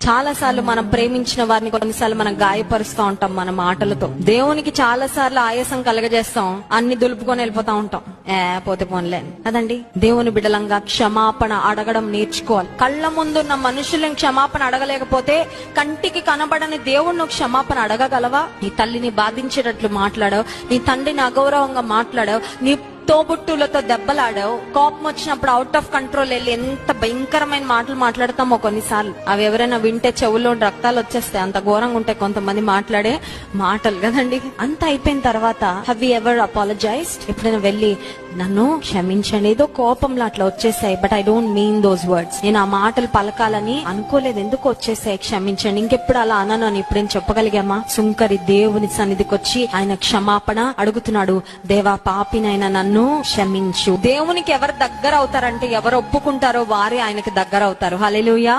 చాలా సార్లు మనం ప్రేమించిన వారిని కొన్నిసార్లు మనం గాయపరుస్తూ ఉంటాం మన మాటలతో. దేవునికి చాలా సార్లు ఆయాసం కలగజేస్తాం, అన్ని దులుపుకొని వెళ్ళిపోతా ఉంటాం. పోతే పోన్లే కదండి. దేవుని బిడ్డలంగా క్షమాపణ అడగడం నేర్చుకోవాలి. కళ్ళ ముందున్న మనుషులను క్షమాపణ అడగలేకపోతే కంటికి కనబడని దేవుణ్ణి క్షమాపణ అడగగలవా? నీ తల్లిని బాధించేటట్లు మాట్లాడావు, నీ తండ్రిని అగౌరవంగా మాట్లాడావు, నీ తోబుట్టులతో దెబ్బలాడావు, కోపం వచ్చినప్పుడు అవుట్ ఆఫ్ కంట్రోల్ వెళ్ళి ఎంత భయంకరమైన మాటలు మాట్లాడతామో కొన్నిసార్లు. అవి ఎవరైనా వింటే చెవుల్లో రక్తాలు వచ్చేస్తాయి, అంత ఘోరంగా ఉంటాయి కొంతమంది మాట్లాడే మాటలు కదండి. అంత అయిపోయిన తర్వాత హ్యావ్ యు ఎవర్ అపాలజైజ్డ్? ఎప్పుడైనా వెళ్ళి నన్ను క్షమించండి, ఏదో కోపంలో అట్లా వచ్చేసాయి, but I don't mean those words, నేను ఆ మాటలు పలకాలని అనుకోలేదు, ఎందుకు వచ్చేసాయి, క్షమించండి, ఇంకెప్పుడు అలా అనను అని ఇప్పుడేం చెప్పగలిగామా? సుంకరి దేవుని సన్నిధికి వచ్చి ఆయన క్షమాపణ అడుగుతున్నాడు. దేవా, పాపినైనా నన్ను క్షమించు. దేవునికి ఎవరు దగ్గర అవుతారంటే ఎవరు ఒప్పుకుంటారో వారే ఆయనకి దగ్గర అవుతారు. హల్లెలూయా.